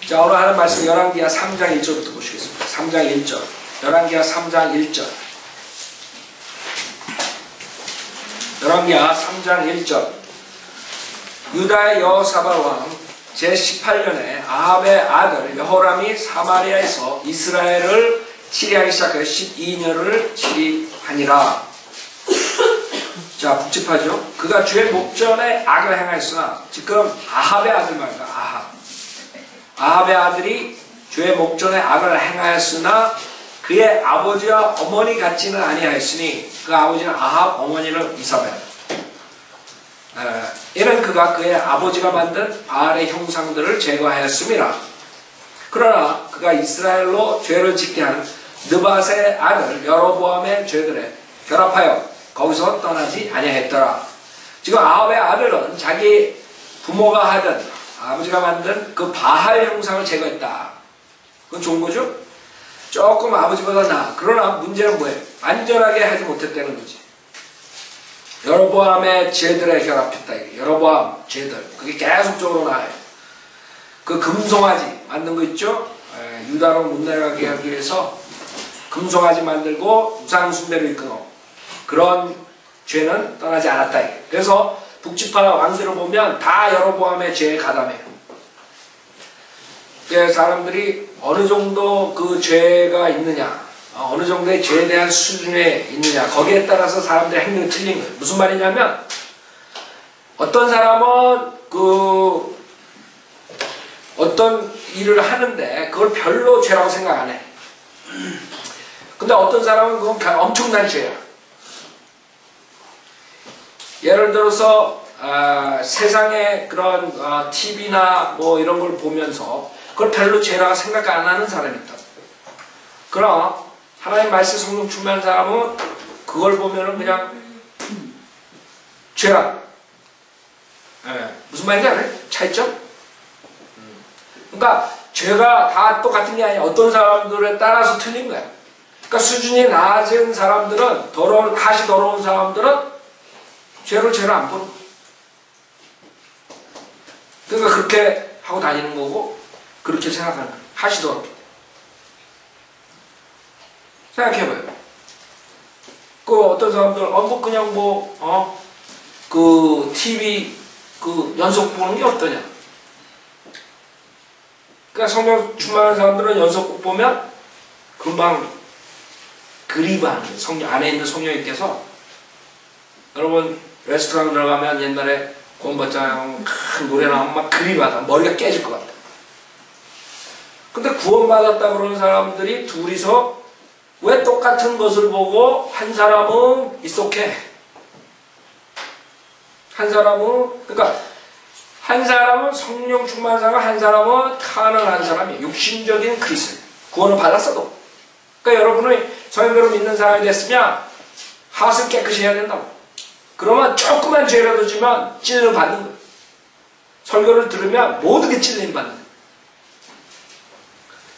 자, 오늘 하는 말씀 열왕기하 3장 1절부터 보시겠습니다. 3장 1절. 열왕기하 3장 1절. 열왕기하 3장 1절. 유다의 여호사밧 왕 제18년에 아합의 아들 여호람이 사마리아에서 이스라엘을 치리하기 시작하여 12년을 치리하니라. 자, 복잡하죠? 그가 주의 목전에 악을 행하였으나, 지금 아합의 아들 말이다. 아합의 아들이 주의 목전에 악을 행하였으나 그의 아버지와 어머니 같지는 아니하였으니, 그 아버지는 아합, 어머니는 이사벨. 이는 그가 그의 아버지가 만든 바알의 형상들을 제거하였음이라. 그러나 그가 이스라엘로 죄를 짓게 한 느밧의 아들 여로보암의 죄들에 결합하여 거기서 떠나지 아니하였더라. 지금 아합의 아들은 자기 부모가 하던, 아버지가 만든 그 바알 형상을 제거했다. 그건 좋은 거죠? 조금 아버지보다 나아. 그러나 문제는 뭐예요? 안전하게 하지 못했다는 거지. 여로보암의 죄들에 결합했다. 이게 여로보암 죄들. 그게 계속적으로 나와요. 그 금송아지 만든 거 있죠? 유다로 못 내려가게 하기 위해서 금송아지 만들고 우상숭배를 이끌어. 그런 죄는 떠나지 않았다. 이게. 그래서 북지파 왕들을 보면 다 여로보암의 죄에 가담해요. 그래서 사람들이 어느 정도 그 죄가 있느냐, 어느 정도의 죄에 대한 수준에 있느냐, 거기에 따라서 사람들의 행동이 틀린 거예요. 무슨 말이냐면, 어떤 사람은 어떤 일을 하는데 그걸 별로 죄라고 생각 안 해. 근데 어떤 사람은 그건 엄청난 죄야. 예를 들어서 세상에 그런 TV나 뭐 이런 걸 보면서 그걸 별로 죄라고 생각 안 하는 사람이 있다. 그럼 하나님 말씀 성령 충만한 사람은 그걸 보면은 그냥 죄라. 무슨 말인지 알아요? 차이점? 그러니까 죄가 다 똑같은 게 아니야. 어떤 사람들에 따라서 틀린 거야. 그러니까 수준이 낮은 사람들은, 다시 더러운 사람들은 죄를 안 보는 거야. 그러니까 그렇게 하고 다니는 거고, 그렇게 생각하는 거야. 하시 더럽게. 생각해봐요. 어떤 사람들, TV, 연속 보는 게 어떠냐. 그러니까 성령 충만한 사람들은 연속곡 보면 금방 그리브하는 거예요. 성령 안에 있는 성령님께서. 여러분 레스토랑 들어가면 옛날에 구원받자 큰 노래 나오면 막 그리브하다. 머리가 깨질 것 같다. 근데 구원받았다 그러는 사람들이 둘이서 왜 똑같은 것을 보고 한 사람은 이렇게, 한 사람은 성령 충만한 사람, 한 사람은 카널한 사람이 육신적인 그리스도. 구원을 받았어도. 그러니까 여러분이 성령으로 믿는 사람이 됐으면 하을 깨끗이 해야 된다고. 그러면 조그만 죄라도 지면 찔림을 받는 거예요. 설교를 들으면 모든 게 찔림을 받는 거예요.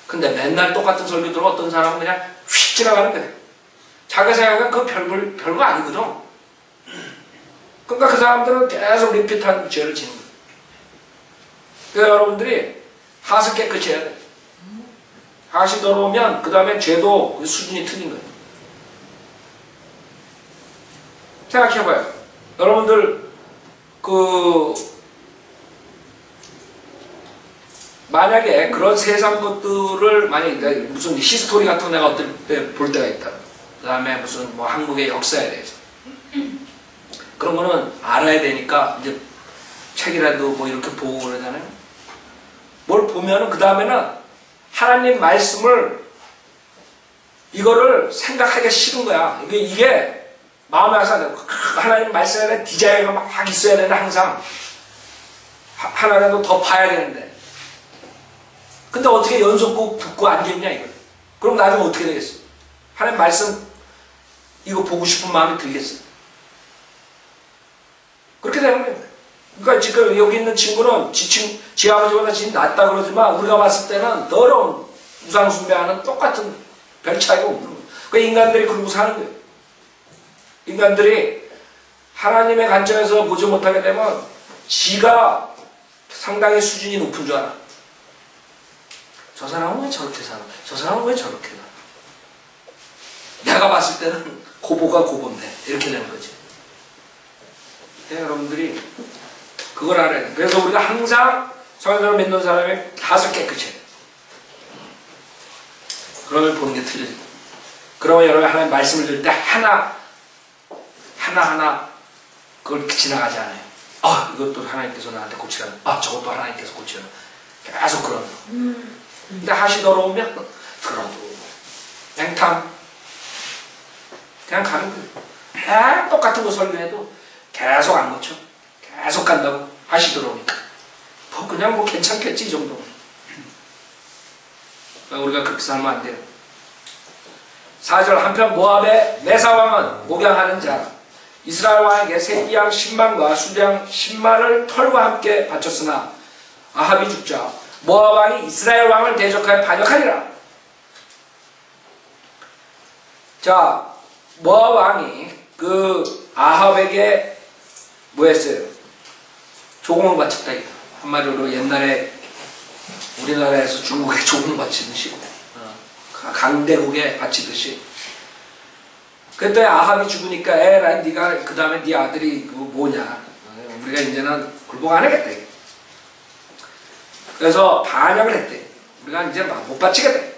근데 맨날 똑같은 설교 들으면 어떤 사람은 그냥 휙 지나가는 거예요. 자기 생각은 그거 별거 아니거든. 그러니까 그 사람들은 계속 리핏한 죄를 짓는 거예요. 그래서 여러분들이 하을 깨끗이 해야 돼요. 하시 더러우면 그 다음에 죄도 수준이 틀린 거예요. 생각해봐요. 여러분들 만약에 그런 세상 것들을 만약에 무슨 히스토리 같은 거 내가 어떨 때 볼 때가 있다. 그 다음에 무슨 한국의 역사에 대해서 그런 거는 알아야 되니까 이제 책이라도 이렇게 보고 그러잖아요. 뭘 보면은 그 다음에는 하나님 말씀을 이거를 생각하기가 싫은 거야. 이게 마음에 와서 하나님 말씀에 대한 디자인이 막 있어야 되는데 항상 하나라도 더 봐야 되는데. 근데 어떻게 연속곡 듣고 앉아있냐 이거. 그럼 나중에 어떻게 되겠어? 하나님 말씀 이거 보고 싶은 마음이 들겠어? 그렇게 되는 거예요. 그러니까 지금 여기 있는 친구는 지 아버지보다 지금 낫다 그러지만 우리가 봤을 때는 더러운 우상숭배하는 똑같은 별 차이가 없는 거예요. 그러니까 인간들이 그러고 사는 거예요. 인간들이 하나님의 관점에서 보지 못하게 되면 지가 상당히 수준이 높은 줄 알아. 저 사람은 왜 저렇게 살아? 저 사람은 왜 저렇게 살아? 내가 봤을 때는 고보가 고본데 이렇게 되는 거지. 네, 여러분들이 그걸 알아야 돼. 그래서 우리가 항상 성경을 믿는 사람이 다섯 깨끗해야 돼. 그러면 보는 게 틀려져. 그러면 여러분 하나님 말씀을 들을 때 하나하나 그걸 지나가지 않아요. 이것도 하나님께서 나한테 고치라는. 저것도 하나님께서 고치라는. 계속 그러는 거. 근데 하시더러우면 들어도 냉탕 그냥 가는 거예요. 똑같은 거 설교해도 계속 안 고쳐. 계속 간다고. 하시더러우니까. 그냥 괜찮겠지 이 정도는. 우리가 그렇게 살면 안 돼요. 4절 한편 모압의 메사왕은 목양하는 자 이스라엘 왕에게 새끼양 10만과 수양 10만을 털과 함께 바쳤으나 아합이 죽자 모압 왕이 이스라엘 왕을 대적하여 반역하니라. 자, 모압 왕이 그 아합에게 뭐 했어요? 조공을 바쳤다. 한마디로 옛날에 우리나라에서 중국에 조공 바치듯이 강대국에 바치듯이. 그때 아합이 죽으니까 에라이 네가 그 다음에 네 아들이 그거 뭐냐, 우리가 이제는 굴복 안 하겠다. 그래서 반역을 했대. 우리가 이제 못 바치겠다.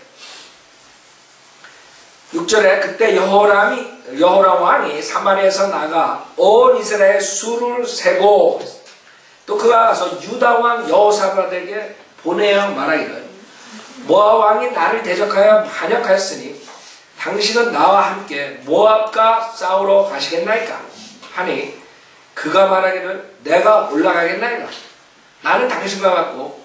6절에 그때 여호람 왕이 사마리아에서 나가 온 이스라엘 수를 세고 또 그가 가서 유다 왕 여호사밧에게 보내어 말하기를 모압 왕이 나를 대적하여 반역하였으니 당신은 나와 함께 모압과 싸우러 가시겠나이까 하니 그가 말하기를 내가 올라가겠나이까. 나는 당신과 같고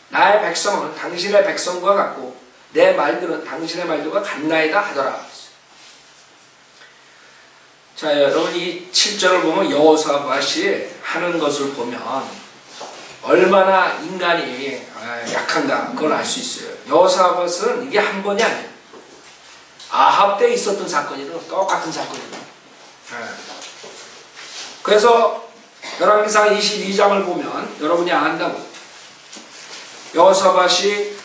나의 백성은 당신의 백성과 같고 내 말들은 당신의 말들과 같나이다 하더라. 자, 여러분 이 7절을 보면 여호사밧이 하는 것을 보면 얼마나 인간이 약한가 그걸 알 수 있어요. 여호사밧은 이게 한 번이 아니에요. 아합 때 있었던 사건이든 똑같은 사건이에요. 그래서 열왕기상 22장을 보면 여러분이 안다고. 여호사밧이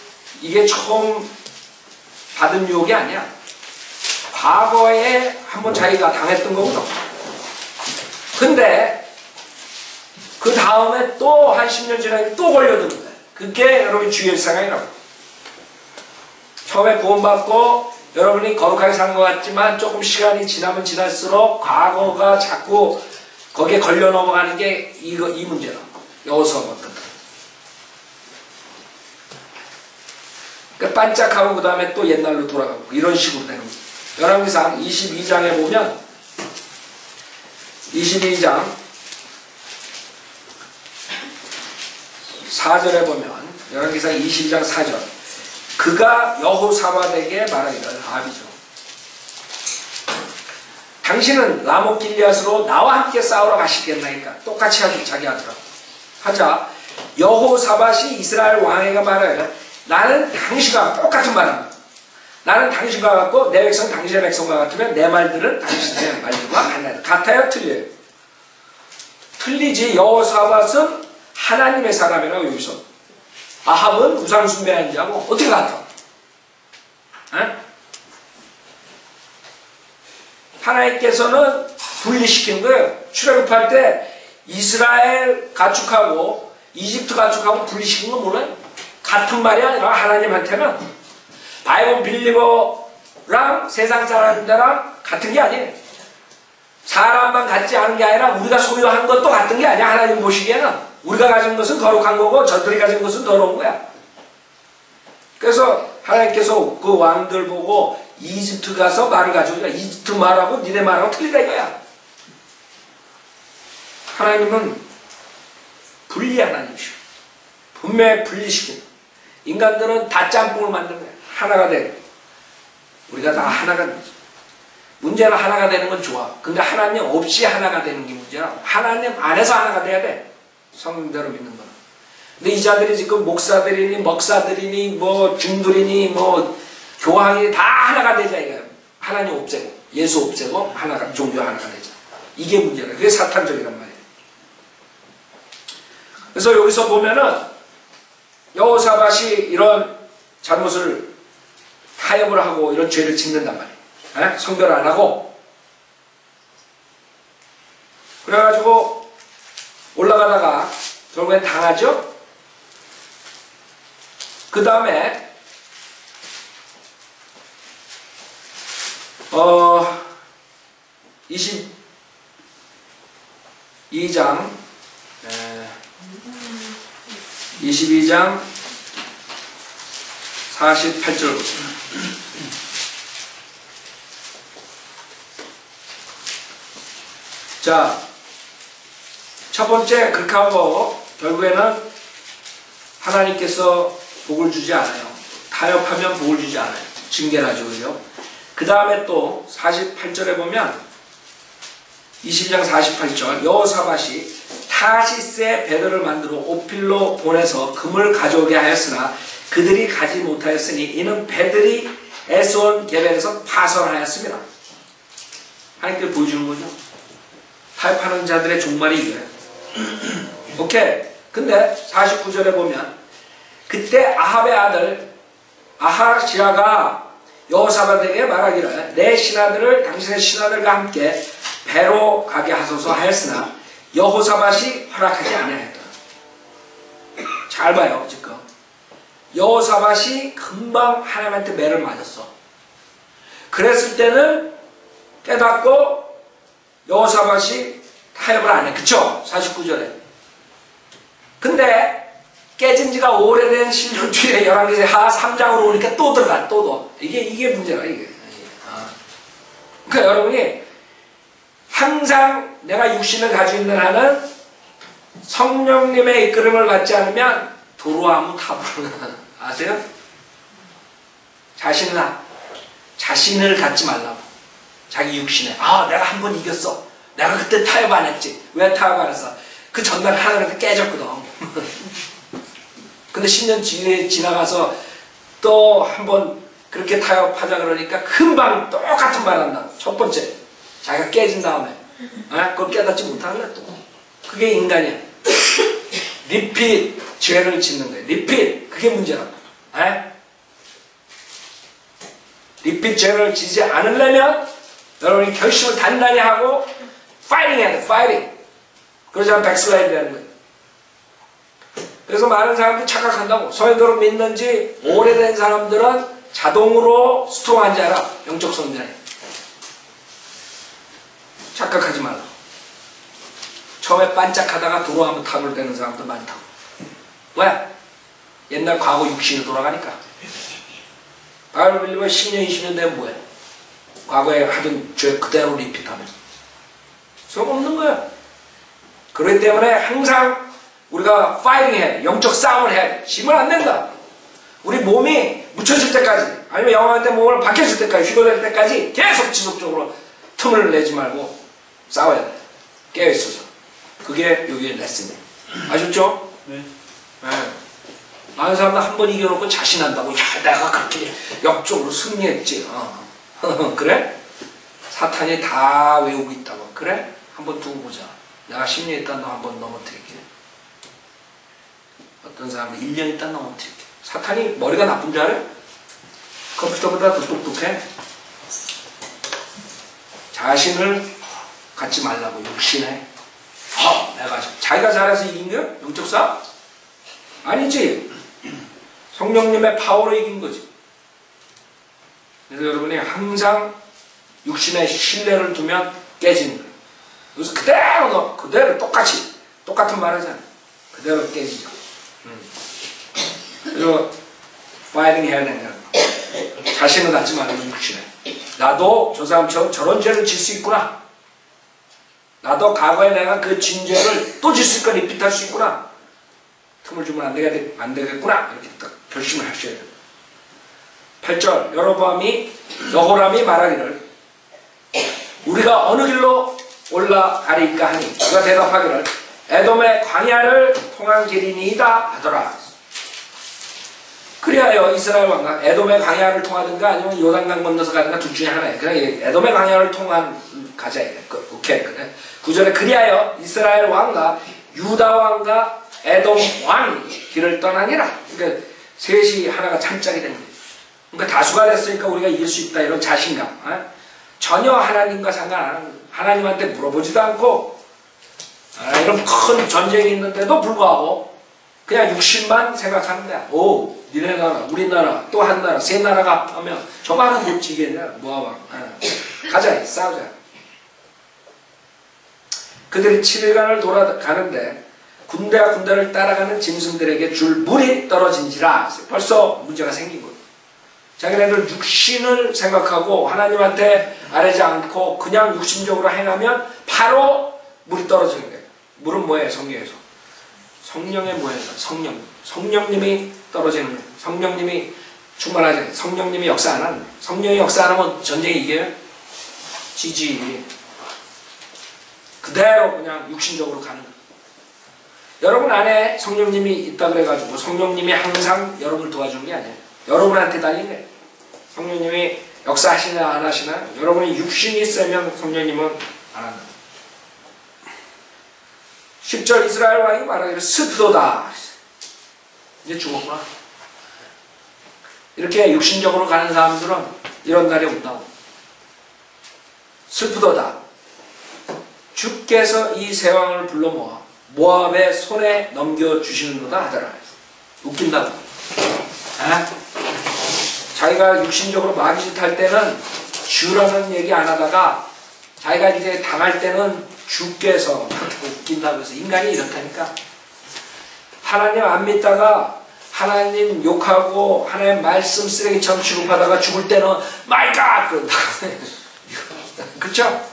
이게 처음 받은 유혹이 아니야. 과거에 한번 자기가 당했던 거거든. 근데 그 다음에 또 한 10년 지나니까 또 걸려드는 거야. 그게 여러분 주의 일상이라고. 처음에 구원받고 여러분이 거룩하게 사는 것 같지만 조금 시간이 지나면 지날수록 과거가 자꾸 거기에 걸려 넘어가는 게 이 문제라고. 여호사밧 같은. 그러니까 반짝하고 그 다음에 또 옛날로 돌아가고 이런 식으로 되는 거예요. 열왕기상 22장에 보면 22장 4절에 보면 열왕기상 22장 4절 그가 여호사밧에게 말하기를 아비죠. 당신은 라못 길리앗으로 나와 함께 싸우러 가시겠나이까. 똑같이 하기 자기 하더라고. 하자 여호사밧이 이스라엘 왕에게 말하기를 나는 당신과 똑같은 말합니다. 나는 당신과 같고 내 백성 당신의 백성과 같으면 내 말들은 당신의 말들과 같나이다. 같아요? 틀려요? 틀리지. 여호사밧은 하나님의 사람이라고 여기서. 아합은 우상 숭배하는 자고 어떻게 같아? 에? 하나님께서는 분리시킨 거예요. 출애굽할 때 이스라엘 가축하고 이집트 가축하고 분리시킨 거 몰라요? 같은 말이 아니라 하나님한테는 바이블 빌리버랑 세상 사람들랑 같은 게 아니에요. 사람만 같지 않은 게 아니라 우리가 소유한 것도 같은 게 아니야. 하나님 보시기에는 우리가 가진 것은 거룩한 거고 저들이 가진 것은 더러운 거야. 그래서 하나님께서 그 왕들 보고 이집트 가서 말을 가지고 이집트 말하고 니네 말하고 틀리다 이거야. 하나님은 분리한 하나님이시오. 분명히 분리시킵니다. 인간들은 다 짬뽕을 만든 거야. 하나가 되는. 우리가 다 하나가 되죠. 문제는 하나가 되는 건 좋아. 근데 하나님 없이 하나가 되는 게 문제야. 하나님 안에서 하나가 돼야 돼. 성령대로 믿는 거는. 근데 이 자들이 지금 목사들이니 먹사들이니 뭐 중들이니 뭐 교황이 다 하나가 되자 이거야. 하나님 없애고 예수 없애고 하나가 종교 하나가 되자. 이게 문제라. 그게 사탄적이란 말이에요. 그래서 여기서 보면은 여호사밧이 이런 잘못을 타협을 하고 이런 죄를 짓는단 말이에요. 성별 안 하고. 그래가지고 올라가다가 결국엔 당하죠. 그 다음에 22장 48절 보세요. 자, 첫 번째 그렇게 하고 결국에는 하나님께서 복을 주지 않아요. 타협하면 복을 주지 않아요. 징계를 하죠. 그죠? 그 다음에 또 48절에 보면 22장 48절 여호사밧이 타시스의 배들을 만들어 오필로 보내서 금을 가져오게 하였으나 그들이 가지 못하였으니 이는 배들이 에스온 게벨에서 파선하였습니다. 하나님께 보여주는 거죠. 타협하는 자들의 종말이 이거예요. 오케이. 근데 49절에 보면 그때 아합의 아들 아하시아가 여호사밧에게 말하기를 내 신하들을 당신의 신하들과 함께 배로 가게 하소서 하였으나 여호사밧이 허락하지 아니하였다. 잘 봐요. 지금 여호사밧이 금방 하나님한테 매를 맞았어. 그랬을 때는 깨닫고 여호사밧이 타협을 안 해. 그쵸? 49절에. 근데 깨진 지가 오래된 10년 뒤에 열왕기하 3장으로 오니까 또 들어가. 또. 이게 문제라. 이게. 그러니까 여러분이 항상 내가 육신을 가지고 있는 한은 성령님의 이끌음을 받지 않으면 도로아무 타불. 아세요? 자신을 갖지 말라고. 자기 육신에. 내가 한 번 이겼어. 내가 그때 타협 안 했지. 왜 타협 안 했어? 그 전날 하나님한테 깨졌거든. 근데 10년 뒤에 지나가서 또 한 번 그렇게 타협하자 그러니까 금방 똑같은 말 한다. 첫 번째. 자기가 깨진 다음에. 그걸 깨닫지 못하는 거야, 또. 그게 인간이야. 리핏, 죄를 짓는 거예요. 리핏, 그게 문제라고. 리핏 죄를 지지 않으려면 여러분이 결심을 단단히 하고 파이팅 해야 돼, 파이팅. 그러지 않으면 백슬라이드 되는 거예요. 그래서 많은 사람들이 착각한다고. 성도를 믿는 지 오래된 사람들은 자동으로 스트롱한 자라, 영적 성장에. 착각하지 말라. 처음에 반짝하다가 도로하면 타돌되는 사람도 많다고. 왜? 옛날 과거 육신이 돌아가니까. 바이블 빌리면 10년, 20년 되면 뭐해? 과거에 하던 죄 그대로 리핏하면. 소용없는 거야. 그렇기 때문에 항상 우리가 파이팅 해야 돼. 영적 싸움을 해야 돼. 지면 안 된다. 우리 몸이 묻혀질 때까지, 아니면 영화한테 몸을 박혀질 때까지, 휘도될 때까지 계속 지속적으로 틈을 내지 말고 싸워야 돼. 깨어있어서. 그게 여기의 레슨이에요. 아셨죠? 네. 많은 사람들 한 번 이겨놓고 자신한다고. 야, 내가 그렇게 역적으로 승리했지. 그래? 사탄이 다 외우고 있다고. 그래? 한번 두고 보자. 내가 10년 있다 너 한번 넘어뜨릴게. 어떤 사람은 1년 있다 넘어뜨릴게. 사탄이 머리가 나쁜 줄 알아요? 컴퓨터보다 더 똑똑해. 자신을 갖지 말라고. 육신에. 내가 자기가 잘해서 이긴 거야? 영적 싸움? 아니지. 성령님의 파워로 이긴 거지. 그래서 여러분이 항상 육신에 신뢰를 두면 깨지는 거예요. 그래서 그대로 똑같이 똑같은 말 하잖아요. 그대로 깨지죠. 그리고 파이팅 해야 된다. 자신을 갖지 말고 육신에. 나도 저 사람처럼 저런 죄를 질 수 있구나. 나도 과거에 내가 그 진 죄를 또 질 수 있거나 리핏할 수 있구나. 틈을 주면 안 되겠구나. 이렇게 딱 결심을 하셔야 돼요. 8절 여호람이 말하기를 우리가 어느 길로 올라가리까 하니 그가 대답하기를 에돔의 광야를 통한 길이니이다 하더라. 그리하여 이스라엘 왕과 에돔의 광야를 통하든가 아니면 요단강 건너서 가든가 둘 중에 하나예요. 그냥 에돔의 광야를 통한 가자. 오케이. 그래. 9절에 그리하여 이스라엘 왕과 유다 왕과 에돔 왕이 길을 떠나니라. 그러니까 셋이 하나가 찬짝이 된 거예요. 그러니까 다수가 됐으니까 우리가 이길 수 있다 이런 자신감. 전혀 하나님과 상관 안 하는, 하나님한테 물어보지도 않고 이런 큰 전쟁이 있는데도 불구하고 그냥 육신만 생각하는 거야. 오, 니네 나라, 우리 나라, 또 한 나라, 세 나라가 하면 저 많은 못 지겠냐, 모아봐. 가자, 싸우자. 그들이 7일간을 돌아가는데 군대와 군대를 따라가는 짐승들에게 줄 물이 떨어진지라. 벌써 문제가 생긴 거예요. 자기네들 육신을 생각하고 하나님한테 아뢰지 않고 그냥 육신적으로 행하면 바로 물이 떨어지는 거예요. 물은 뭐예요? 성경에서. 성령의 뭐예요? 성령. 성령님이 떨어지는 거예요. 성령님이 충만하지. 성령님이 역사 안 하는 거예요. 성령이 역사 안 하면 전쟁이 이겨요? 지지. 그대로 그냥 육신적으로 가는 거예요. 여러분 안에 성령님이 있다 그래가지고 성령님이 항상 여러분을 도와주는 게 아니에요. 여러분한테 달린 거예요. 성령님이 역사하시나 안 하시나 여러분이 육신이 세면 성령님은 안 한다. 10절 이스라엘 왕이 말하기를 스프도다. 이제 죽었구나. 이렇게 육신적으로 가는 사람들은 이런 날이 온다고. 스프도다. 주께서 이 세 왕을 불러 모아 모압의 손에 넘겨주시는도다 하더라. 웃긴다고. 자기가 육신적으로 마귀짓 할 때는 주라는 얘기 안 하다가 자기가 이제 당할 때는 주께서 웃긴다고 해서 인간이 이렇다니까. 하나님 안 믿다가 하나님 욕하고 하나님 말씀 쓰레기처럼 취급하다가 죽을 때는 마이 갓! 그런다. 그쵸?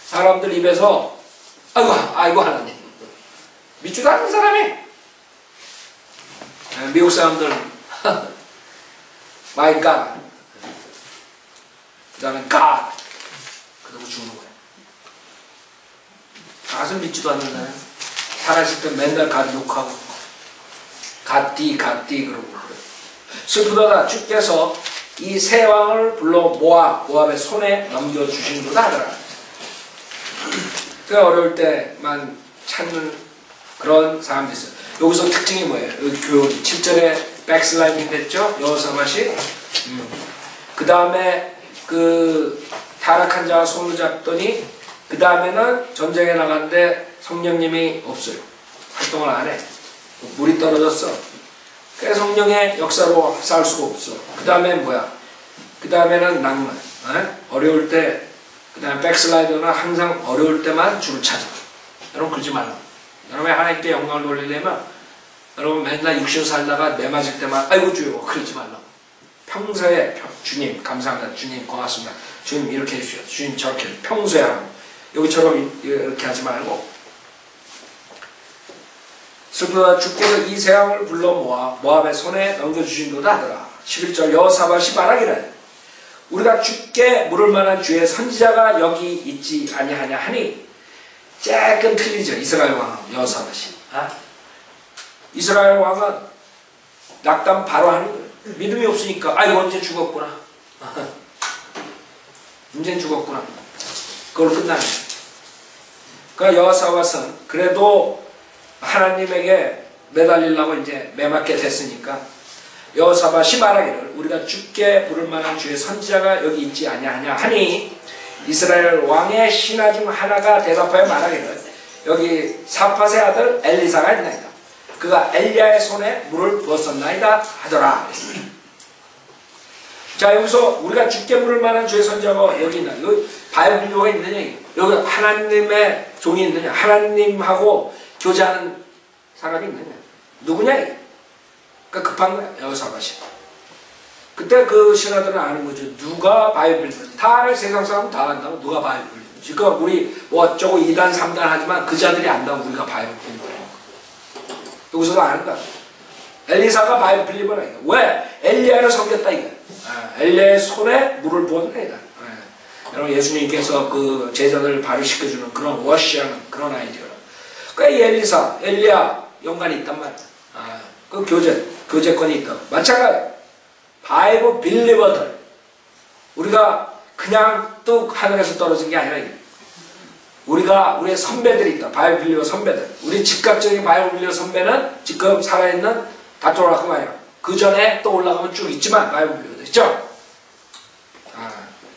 사람들 입에서 아이고 하나님. 믿지도 않는 사람이. 미국 사람들은 마이 갓. 그 다음에 갓. 그러고 죽는 거야. 가서 믿지도 않는 사람. 살아있을 때 맨날 갓 욕하고 갓디 그러고 그래. 슬프도다. 주께서 이 세 왕을 불러 모압의 손에 넘겨주시는도다 하더라. 그 어려울 때만 찾는 그런 사람들이 있어요. 여기서 특징이 뭐예요? 여기 교육이 7절에 백슬라이딩 됐죠? 여호사밧이. 그 다음에 그 타락한 자와 손을 잡더니 그 다음에는 전쟁에 나갔는데 성령님이 없어요. 활동을 안 해. 물이 떨어졌어. 그래서 성령의 역사로 싸울 수가 없어. 그 다음에 뭐야? 그 다음에는 낭만. 어려울 때, 그 다음에 백슬라이더는 항상 어려울 때만 주를 찾아. 여러분 그러지 말라. 여러분이 하나님께 영광을 돌리려면 여러분 맨날 육신 살다가 내 맞을 때만 아이고 주여 그러지 말라. 평소에 주님 감사합니다. 주님 고맙습니다. 주님 이렇게 해주셔. 주님 저렇게 평소에 하고 여기처럼 이렇게 하지 말고 슬프다. 주께서 이 세 왕을 불러 모아 모압의 손에 넘겨주신도다 하더라. 11절 여호사밧이 말하기를 우리가 주께 물을 만한 주의 선지자가 여기 있지 아니하냐 하니 조금 틀리죠. 이스라엘 왕은 여호사밧이. 이스라엘 왕은 낙담 바로 하는 거예요. 믿음이 없으니까 아이고 언제 죽었구나. 이제 죽었구나. 그걸로 끝나는 거예요. 그러니까 여호사밧은 그래도 하나님에게 매달리려고 이제 매맞게 됐으니까 여호사밧이 말하기를 우리가 주께 부를 만한 주의 선지자가 여기 있지 아니하냐 하니 이스라엘 왕의 신하 중 하나가 대답하여 말하기를 여기 사밧의 아들 엘리사가 있나이다. 그가 엘리야의 손에 물을 부었었나이다 하더라. 자 여기서 우리가 주께 부를 만한 주의 선지자가 여기 있나. 여기 바이블리오가 있느냐. 여기 하나님의 종이 있느냐. 하나님하고 교제하는 사람이 있느냐. 누구냐 이게. 그러니까 급한 거야. 여호사밧이. 그때 그 신하들은 아는 거죠. 누가 바이블리오지. 다 세상 사람 다 안다고. 누가 바이블리오지. 그러니까 우리 뭐 어쩌고 2단 3단 하지만 그 자들이 안다고 우리가 바이블리오. 여기서도 아는 거야. 엘리사가 바이블리오는 아니다. 왜? 엘리야를 섬겼다 이거야. 엘리야의 손에 물을 부었다 이거야. 여러분 예수님께서 그 제자들을 발휘시켜주는 그런 워시하는 그런 아이디어. 그러니까 이 엘리사, 엘리야 연관이 있단 말이야. 그 교제권이 있다. 마찬가지. 바이블 빌리버들. 우리가 그냥 뚝 하늘에서 떨어진 게 아니라 우리가 우리의 선배들이 있다. 바이블 빌리버 선배들. 우리 즉각적인 바이블 빌리버 선배는 지금 살아있는 다토라크가 아니라 그 전에 또 올라가면 쭉 있지만 바이블 빌리버들 있죠?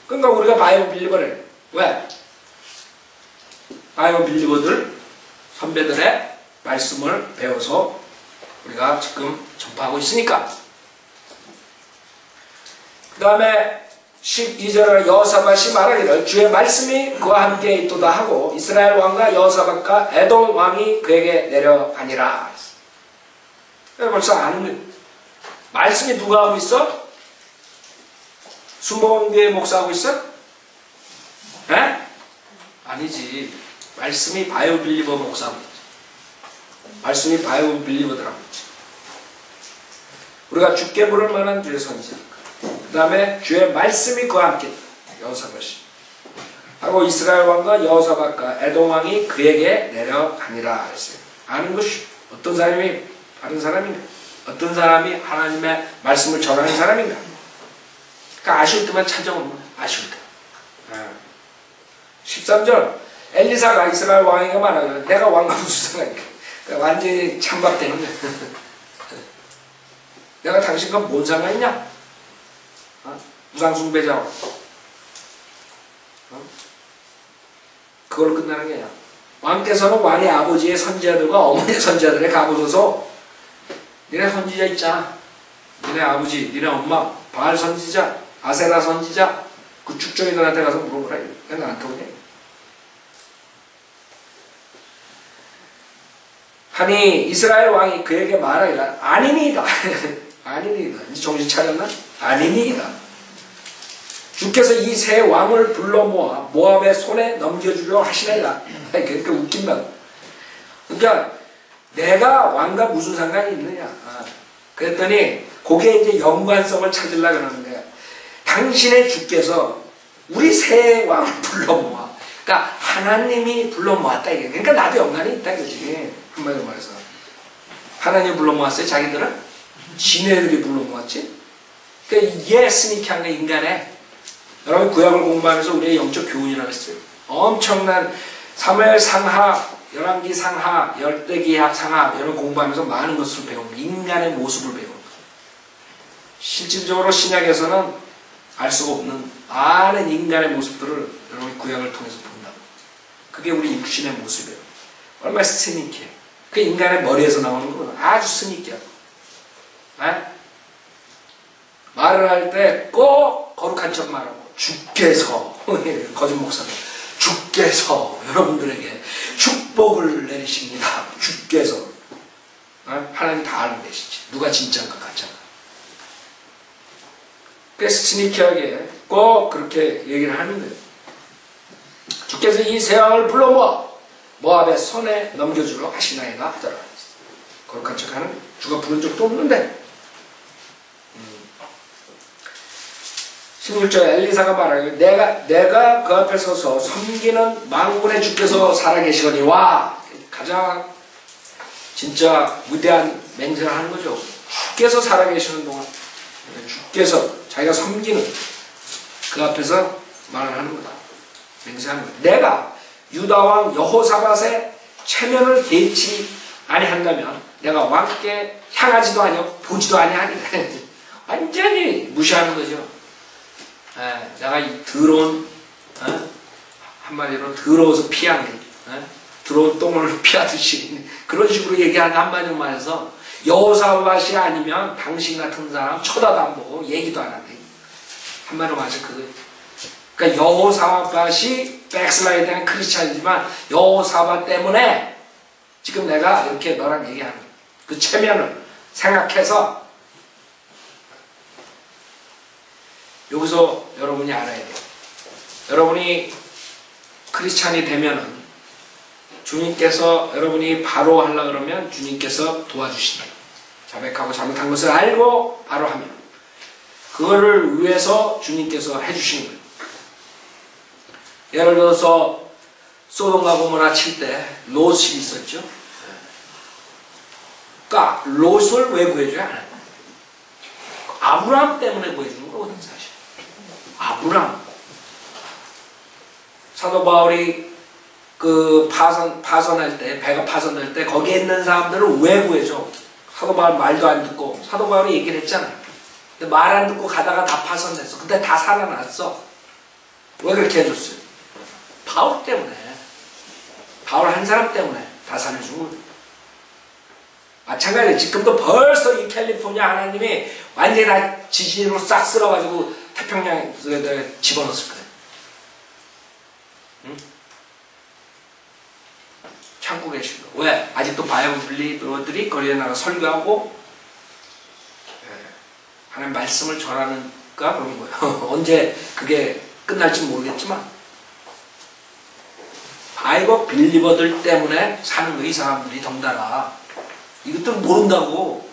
그러니까 우리가 바이블 빌리버를 왜? 바이블 빌리버들 선배들의 말씀을 배워서 우리가 지금 전파하고 있으니까. 그 다음에 12절에 여호사밧이 말하기를 주의 말씀이 그와 함께 있도다 하고 이스라엘 왕과 여호사밧과 에돔 왕이 그에게 내려가니라. 벌써 아는 거예요. 말씀이 누가 하고 있어? 순복음교회 목사하고 있어? 에? 아니지. 말씀이 바이블 빌리버 목사하고 있지. 말씀이 바이블 빌리버들하고 있지. 우리가 주께 부를 만한 주의 선지자. 그 다음에 주의 말씀이 그와 함께 여호사밧이 하고 이스라엘 왕과 여호사밧과 에돔 왕이 그에게 내려가니라 했어요. 아는 것이 어떤 사람이 다른 사람인가? 어떤 사람이 하나님의 말씀을 전하는 사람인가? 그러니까 아쉬울 때만 찾아오는 거야. 아쉬울 때. 13절 엘리사가 이스라엘 왕에게 말하기를 내가 왕과 무슨 상관이야? 그러니까 완전히 찬밥되는 거야. 내가 당신과 뭔 상관이냐? 우상숭배자고. 그걸로 끝나는 게 아니야. 왕께서는 왕의 아버지의 선지자들과 어머니의 선지자들에 가보소서. 니네 선지자 있잖아. 니네 아버지, 니네 엄마, 바알 선지자, 아세라 선지자, 그 축적인들한테 가서 물어보라. 내가 나한테 오냐? 하니 이스라엘 왕이 그에게 말하기를 아니니이다. 아니니이다. 이제 정신 차렸나? 아니니이다. 주께서 이 세 왕을 불러 모아 모압의 손에 넘겨주려 하시나이다. 그러니까 웃긴다. 그러니까 내가 왕과 무슨 상관이 있느냐. 그랬더니 그게 이제 연관성을 찾으려고 그러는 거야. 당신의 주께서 우리 세 왕을 불러 모아. 그러니까 하나님이 불러 모았다 이게. 그러니까 나도 연관이 있다 이거지. 한마디로 말해서. 하나님이 불러 모았어요 자기들은? 지네들이 불러 모았지. 그러니까 이게 스니키한 게 인간의. 여러분 구약을 공부하면서 우리의 영적 교훈이라고 했어요. 엄청난 사무엘 상하, 열왕기 상하, 열대기 상하 이런 공부하면서 많은 것을 배웁니다. 인간의 모습을 배웁니다. 실질적으로 신약에서는 알 수가 없는 많은 인간의 모습들을 여러분이 구약을 통해서 본다. 그게 우리 육신의 모습이에요. 얼마나 스니키해. 그 인간의 머리에서 나오는 건 아주 스니키하고. 말을 할 때 꼭 거룩한 척 말하고 주께서 거짓 목사님 주께서 여러분들에게 축복을 내리십니다. 주께서 하나님 다 알고 계시지. 누가 진짜인가 가짜인가. 그래서 스니키하게 꼭 그렇게 얘기를 하는 거예요. 주께서 이 세 왕을 불러 모아 모압의 손에 넘겨주러 하시나이다 하더라. 거룩한 척하는 거예요. 주가 부른 적도 없는데. 16절 엘리사가 말하기를 내가 그 앞에 서서 섬기는 만군의 주께서 살아계시거니와 가장 진짜 위대한 맹세를 하는 거죠. 주께서 살아계시는 동안 주께서 자기가 섬기는 그 앞에서 말을 하는 거다. 맹세하는 거다. 내가 유다왕 여호사밧의 체면을 대치 아니한다면 내가 왕께 향하지도 아니하고 보지도 아니하리라. 완전히 무시하는 거죠. 내가 이 더러운 한마디로 더러워서 피하는 더러운 똥을 피하듯이 그런 식으로 얘기하는 한마디로만 해서 여호사밧이 아니면 당신 같은 사람 쳐다도 안 보고 얘기도 안 하네. 한마디로 말해서 그러니까 여호사밧이 백슬라이드한 크리스찬이지만 여호사밧 때문에 지금 내가 이렇게 너랑 얘기하는 그 체면을 생각해서 여기서 여러분이 알아야 돼요. 여러분이 크리스찬이 되면은 주님께서 여러분이 바로 하려고 그러면 주님께서 도와주신다. 자백하고 잘못한 것을 알고 바로 하면 그거를 위해서 주님께서 해주시는 거예요. 예를 들어서 소돔과 고모라 칠 때 롯이 있었죠. 그러니까 롯을 왜 구해줘야 하나요? 아브라함 때문에 구해주는 거거든 사실. 아브라함. 사도 바울이 그 파선할 때, 배가 파선할 때 거기에 있는 사람들을 왜 구해줘? 사도 바울 말도 안 듣고 사도 바울이 얘기를 했잖아요. 근데 말 안 듣고 가다가 다 파손됐어. 근데 다 살아났어. 왜 그렇게 해줬어요? 바울 때문에. 바울 한 사람 때문에 다 살려준 거예요. 마찬가지로 지금도 벌써 이 캘리포니아 하나님이 완전히 다 지진으로 싹 쓸어가지고 태평양에 집어넣었을 거예요. 응? 참고 계신 거. 왜? 아직도 바이블 빌리버들이 거리에 나가 설교하고 하나님 말씀을 전하는가 그런 거예요. 언제 그게 끝날지 모르겠지만 바이블 빌리버들 때문에 사는 거예요. 이 사람들이 덩달아. 이것들 모른다고.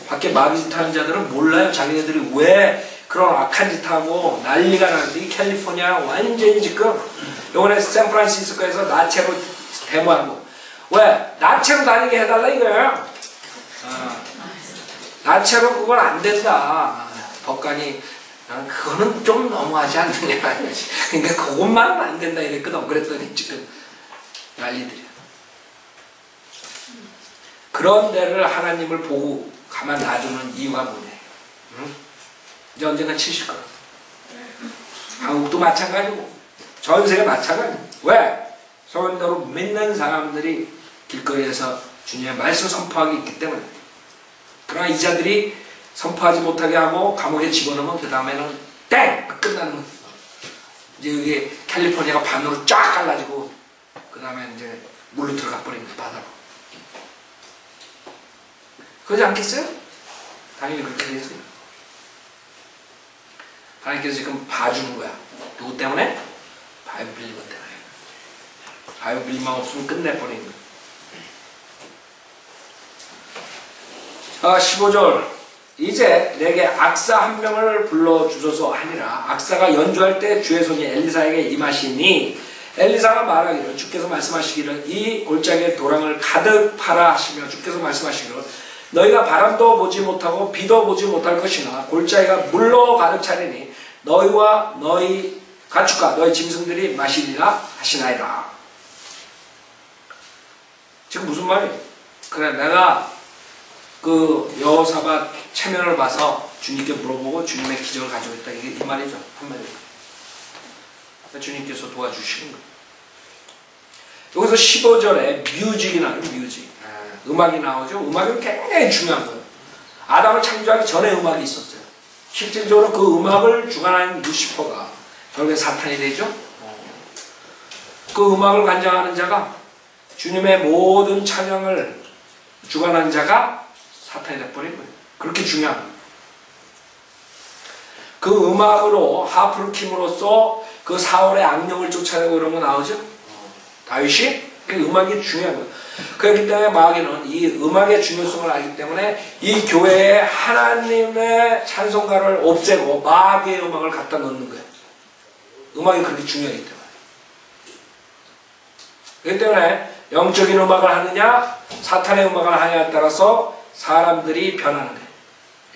밖에 마귀 짓 하는 자들은 몰라요. 자기네들이 왜 그런 악한 짓 하고 난리가 나는데 이 캘리포니아 완전히 지금 요번에 샌프란시스코에서 나체로 데모하고 왜? 나체로 다니게 해달라 이거예요. 나체로 그건 안 된다. 법관이 그거는 좀 너무하지 않느냐. 그러니까 그것만은 안 된다 이랬거든. 그랬더니 지금 난리들이야. 그런 데를 하나님을 보고 가만 놔두는 이유가 뭐냐. 응? 이제 언젠가 치실 거야. 한국도 마찬가지고 전 세계 마찬가지고. 왜? 성도로 믿는 사람들이 길거리에서 주님의 말씀 선포하기 있기 때문에. 그러나 이 자들이 선포하지 못하게 하고 감옥에 집어넣으면 그 다음에는 땡! 끝나는 거야. 이제 여기 캘리포니아가 반으로 쫙 갈라지고 그 다음에 이제 물로 들어가 버리는 바다로. 그러지 않겠어요? 당연히 그렇게 되죠. 하나님께서 지금 봐주는 거야. 누구 때문에? 바이블 빌리버 때문에. 바이블 빌리버만 없으면 끝내버리는 거야. 15절. 이제 내게 악사 한 명을 불러주소서 하니라. 악사가 연주할 때 주의 손이 엘리사에게 임하시니 엘리사가 말하기를 주께서 말씀하시기를 이 골짜기에 도랑을 가득 팔아 하시며 주께서 말씀하시기를 너희가 바람도 보지 못하고 비도 보지 못할 것이나 골짜기가 물로 가득 차리니 너희와 너희 가축과 너희 짐승들이 마시리라 하시나이다. 지금 무슨 말이에요? 그래 내가 그 여호사밧 체면을 봐서 주님께 물어보고 주님의 기적을 가져오겠다. 이게 이 말이죠. 한마디로. 주님께서 도와주시는 거예요. 여기서 15절에 뮤직이 나와요. 뮤직. 음악이 나오죠. 음악은 굉장히 중요한 거예요. 아담을 창조하기 전에 음악이 있었어요. 실질적으로 그 음악을 주관하는 루시퍼가 결국에 사탄이 되죠. 그 음악을 관장하는 자가 주님의 모든 찬양을 주관하는 자가 사탄이 돼버린 거예요. 그렇게 중요한 거예요. 그 음악으로 하프를 킴으로써 그 사울의 악령을 쫓아내고 이런 거 나오죠. 다윗이 그 음악이 중요한 거예요. 그렇기 때문에 마귀는 이 음악의 중요성을 알기 때문에 이 교회에 하나님의 찬송가를 없애고 마귀의 음악을 갖다 넣는 거예요. 음악이 그렇게 중요하기 때문에. 그렇기 때문에 영적인 음악을 하느냐 사탄의 음악을 하느냐에 따라서 사람들이 변하는 거예요.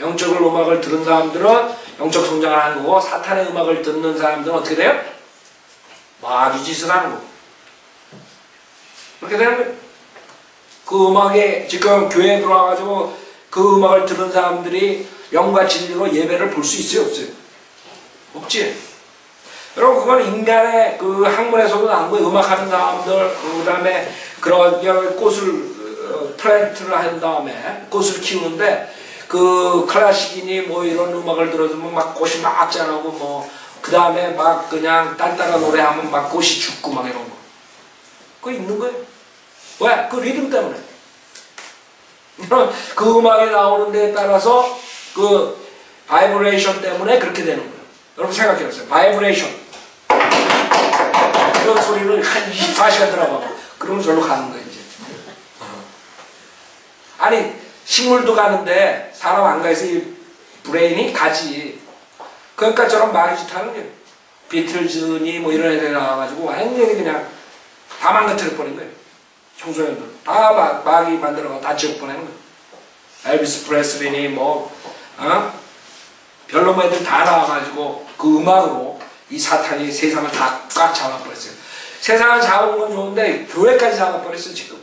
영적인 음악을 들은 사람들은 영적 성장을 하는 거고 사탄의 음악을 듣는 사람들은 어떻게 돼요? 마귀 짓을 하는 거고. 그렇게 되는 거예요. 그 음악에 지금 교회에 들어와가지고 그 음악을 들은 사람들이 영과 진리로 예배를 볼 수 있어요? 없어요? 없지? 여러분 그건 인간의 그 학문에서도 나온 거예요. 음악하는 사람들 그 다음에 그런 꽃을 플랜트를 한 다음에 꽃을 키우는데 그 클래식이니 뭐 이런 음악을 들어주면 막 꽃이 막 자라고 뭐 그 다음에 막 그냥 딴따라 노래하면 막 꽃이 죽고 막 이런 거. 그거 있는 거예요. 왜? 그 리듬 때문에. 그 음악이 나오는 데에 따라서 그 바이브레이션 때문에 그렇게 되는 거예요. 여러분 생각해보세요. 바이브레이션. 이런 소리를 한 24시간 들어가고 그러면 절로 가는 거예요, 이제. 아니, 식물도 가는데 사람 안 가서 이 브레인이 가지. 그러니까 저런 마귀짓 하는 거예요. 비틀즈니 뭐 이런 애들 나와가지고 완전히 그냥 다 망가뜨려버린 거예요. 청소년들 다 마귀 만들어가 다 지옥보내는 거예요. 엘비스 프레슬리니 뭐 별로 애들 다 나와가지고 그 음악으로 이 사탄이 세상을 다 꽉 잡아버렸어요. 세상을 잡은 건 좋은데 교회까지 잡아버렸어요 지금.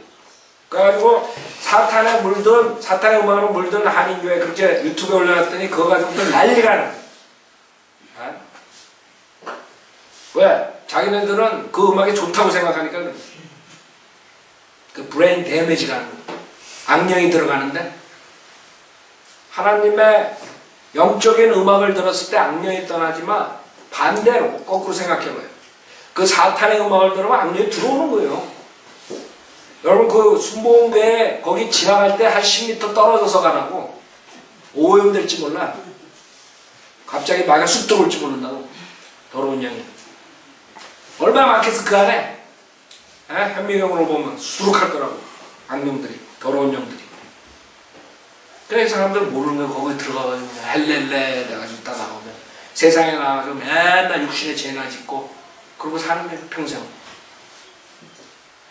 그래가지고 사탄의 음악으로 물든 한인교회 그렇게 유튜브에 올려놨더니 그거 가지고 또 난리가 나. 왜? 자기네들은 그 음악이 좋다고 생각하니까 그 브레인 데미지가 하는 거야. 악령이 들어가는데 하나님의 영적인 음악을 들었을 때 악령이 떠나지만 반대로 거꾸로 생각해봐요. 그 사탄의 음악을 들으면 악령이 들어오는 거예요. 여러분 그 순복음교회 거기 지나갈 때 한 10m 떨어져서 가라고 오염될지 몰라. 갑자기 마귀가 쑥 들어올지 모른다고. 더러운 영이 얼마나 많겠어 그 안에. 현미경으로 보면 수룩할 거라고. 악령들이 더러운 영들이. 그래서 사람들 모르는 거예요. 거기 들어가가지고 헬렐레 내가지고 딱 나오면 세상에 나와서 맨날 육신에 죄나 짓고 그러고 사는 거예요 평생.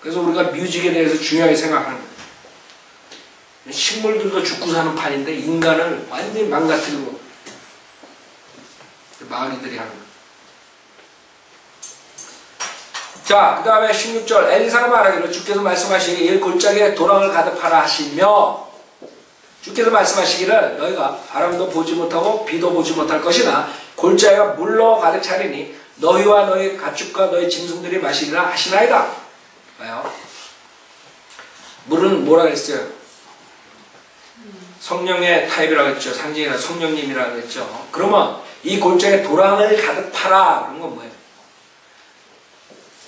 그래서 우리가 뮤직에 대해서 중요하게 생각하는 거예요. 식물들도 죽고 사는 판인데 인간을 완전히 망가뜨리고 마귀들이 하는 거예요. 자, 그 다음에 16절 엘리사가 말하기를 주께서 말씀하시기를 이 골짜기에 도랑을 가득하라 하시며 주께서 말씀하시기를 너희가 바람도 보지 못하고 비도 보지 못할 것이나 골짜기가 물로 가득 차리니 너희와 너희 가축과 너희 짐승들이 마시리라 하시나이다. 봐요. 물은 뭐라 그랬어요? 성령의 타입이라고 했죠. 상징이라 성령님이라고 했죠. 그러면 이 골짜기에 도랑을 가득 파라 그런 건 뭐예요?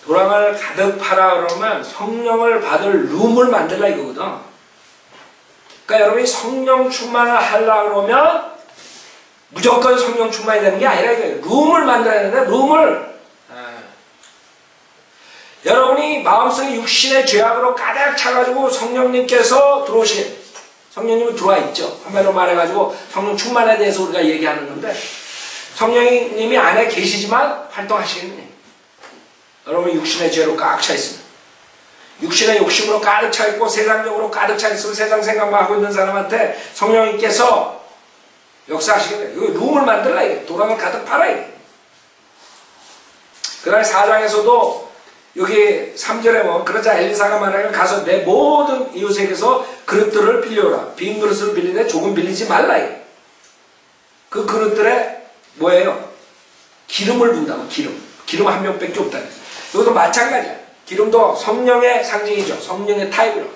도랑을 가득 파라 그러면 성령을 받을 룸을 만들라 이거거든. 그러니까 여러분이 성령 충만을 하려고 그러면 무조건 성령 충만이 되는 게 아니라 이거예요. 룸을 만들어야 되는데 룸을 여러분이 마음속에 육신의 죄악으로 가득 차가지고 성령님께서 들어오시게 성령님은 들어와 있죠. 한마디로 말해가지고 성령 충만에 대해서 우리가 얘기하는 건데 성령님이 안에 계시지만 활동하시겠네. 여러분이 육신의 죄로 꽉 차 있습니다. 육신의 욕심으로 가득 차 있고 세상적으로 가득 차 있으면 세상 생각만 하고 있는 사람한테 성령님께서 역사하시겠네. 여기 룸을 만들라 이게. 도랑을 가득 팔아 이게. 그 다음에 4장에서도 여기 3절에 보면 그러자 엘리사가 말하기를 가서 내 모든 이웃에게서 그릇들을 빌려오라. 빈 그릇을 빌리되 조금 빌리지 말라 이게. 그 그릇들에 뭐예요? 기름을 붓는다고. 기름 한 병밖에 없다. 이것도 마찬가지야. 기름도 성령의 상징이죠. 성령의 타입으로.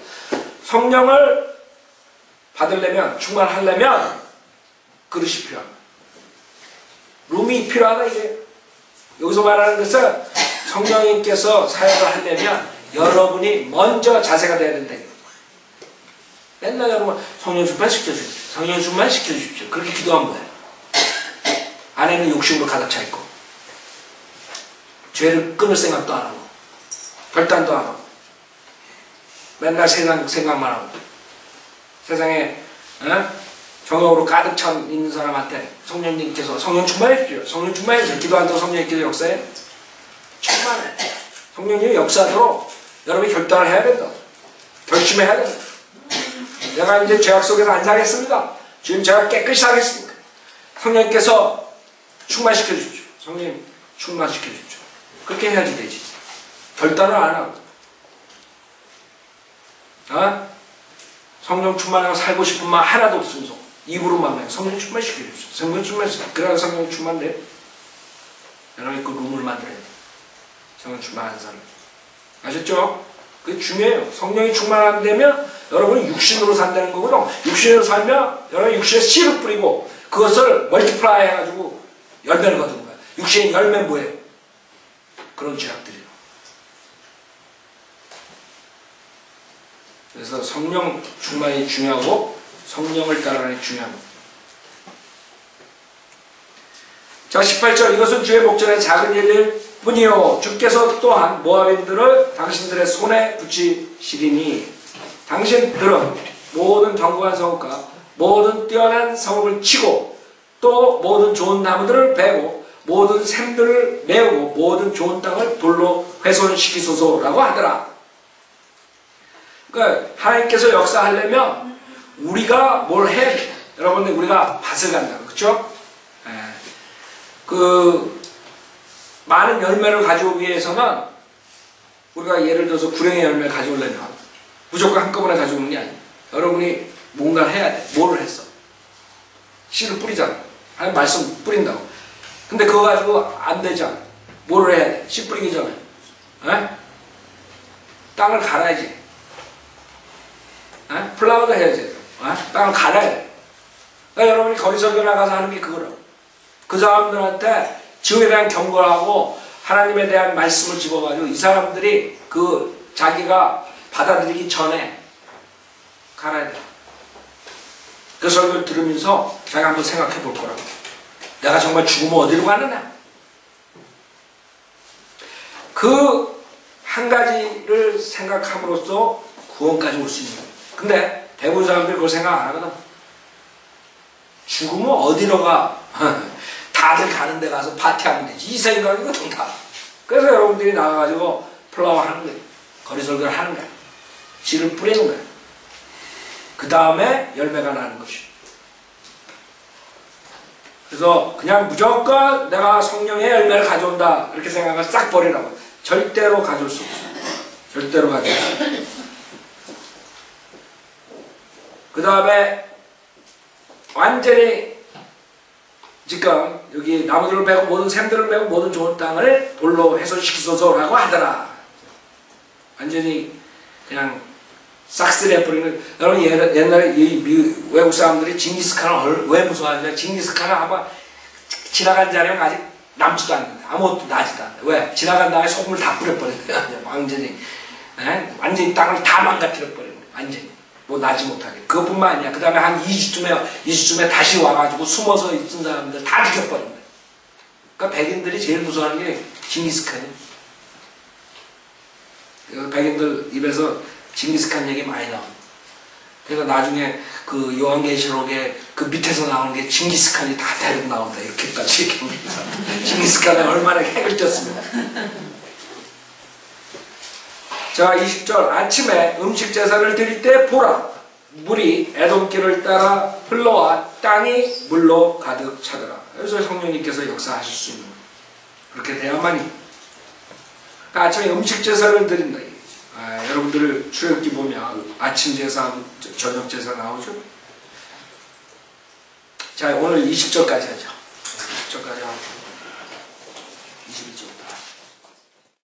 성령을 받으려면, 충만하려면 그릇이 필요합니다. 룸이 필요하다 이게. 여기서 말하는 것은 성령님께서 사역을 하려면 여러분이 먼저 자세가 돼야 된다. 맨날 여러분 성령 충만 시켜주십시오. 성령 충만 시켜주십시오. 그렇게 기도한 거예요. 안에는 욕심으로 가득 차 있고 죄를 끊을 생각도 안 하고 결단도 안 하고 맨날 세상 생각만 하고 세상에 정욕으로 가득 차 있는 사람한테 성령님께서 성령 충만해주십시오. 성령 충만해주십시오. 기도한다고 성령님께서 역사해? 충만해. 성령님이 역사하도록 여러분이 결단을 해야 된다. 결심해야 된다. 내가 이제 죄악 속에서 안 살겠습니다. 지금 제가 깨끗이 살겠습니다. 성령님께서 충만시켜 주십시오. 성령님 충만시켜 주십시오. 그렇게 해야지 되지. 결단을 안 하고. 성령 충만하고 살고 싶은 마음 하나도 없으면서 입으로만 해. 성령 충만시켜 주십시오. 성령 충만시켜. 그래야 성령 충만돼. 여러분이 그 룸을 만들어야 돼. 성령 충만한 사람. 아셨죠? 그게 중요해요. 성령이 충만 안 되면 여러분이 육신으로 산다는 거거든. 육신으로 살면 여러분이 육신에 씨를 뿌리고 그것을 멀티플라이 해가지고 열매를 거두는 거야. 육신의 열매는 뭐예요? 그런 죄악들이에요. 그래서 성령 충만이 중요하고 성령을 따르는 게 중요합니다. 자, 18절 이것은 주의 목전에 작은 일일 뿐이요 주께서 또한 모압인들을 당신들의 손에 붙이시리니 당신들은 모든 견고한 성읍과 모든 뛰어난 성읍을 치고 또 모든 좋은 나무들을 베고 모든 샘들을 메우고 모든 좋은 땅을 돌로 훼손시키소서라고 하더라. 그러니까 하나님께서 역사하려면 우리가 뭘 해야 돼? 여러분들 우리가 밭을 간다. 그렇죠? 많은 열매를 가져오기 위해서는 우리가 예를 들어서 구령의 열매를 가져오려면 무조건 한꺼번에 가져오는 게 아니에요. 여러분이 뭔가를 해야 돼. 뭐를 했어? 씨를 뿌리잖아. 아니 말씀 뿌린다고. 근데 그거 가지고 안 되잖아. 뭐를 해야 돼? 씨 뿌리기 전에. 에? 땅을 갈아야지. 에? 플라워도 해야지. 에? 땅을 갈아야 돼. 그러니까 여러분이 거리설교 나가서 하는 게 그거라고. 그 사람들한테 지옥에 대한 경고를 하고 하나님에 대한 말씀을 집어가지고 이 사람들이 그 자기가 받아들이기 전에 갈아야 돼. 그 설교를 들으면서 자기가 한번 생각해 볼 거라고. 내가 정말 죽으면 어디로 가느냐? 그 한 가지를 생각함으로써 구원까지 올 수 있는 거예요. 근데 대부분 사람들이 그걸 생각 안 하거든. 죽으면 어디로 가? 다들 가는 데 가서 파티하면 되지. 이 생각이거든 다. 그래서 여러분들이 나가가지고 플라워 하는 거예요. 거리설교를 하는 거예요. 씨를 뿌리는 거예요. 그 다음에 열매가 나는 것이죠. 그래서 그냥 무조건 내가 성령의 열매를 가져온다 이렇게 생각을 싹 버리라고. 절대로 가져올 수 없어요. 절대로 가져올 수 없어요. 그 다음에 완전히 지금 여기 나무들을 베고 모든 샘들을 베고 모든 좋은 땅을 돌로 훼손시키소서라고 하더라. 완전히 그냥 싹쓸이해버리는. 여러분 옛날에 이 외국 사람들이 징기스칸을 왜 무서워하냐? 징기스칸은 아마 지나간 자리는 아직 남지도 않는다. 아무것도 나지도 않는다. 왜? 지나간 다음에 소금을 다 뿌려버린다. 완전히 완전히 땅을 다 망가뜨려버리는 거야. 완전히 뭐 나지 못하게. 그것뿐만 아니야. 그 다음에 한 2주쯤에 다시 와가지고 숨어서 있던 사람들 다 죽여버린 거야. 그러니까 백인들이 제일 무서워하는 게 징기스칸이야. 백인들 입에서 징기스칸 얘기 많이 나옵니다. 그러니까 나중에 그 요한계시록에 그 밑에서 나오는 게 징기스칸이 다 데리고 나온다. 이렇게까지 얘기합니다. 징기스칸이 얼마나 핵을 쪘습니다. 자, 20절. 아침에 음식 제사를 드릴 때 보라. 물이 에돔길을 따라 흘러와 땅이 물로 가득 차더라. 그래서 성령님께서 역사하실 수 있는 거예요. 그렇게 돼야만이. 그러니까 아침에 음식 제사를 드린다. 여러분들 출애굽기 보면 아침 제사, 저녁 제사 나오죠? 자, 오늘 20절까지 하죠. 20절까지 하고 22절.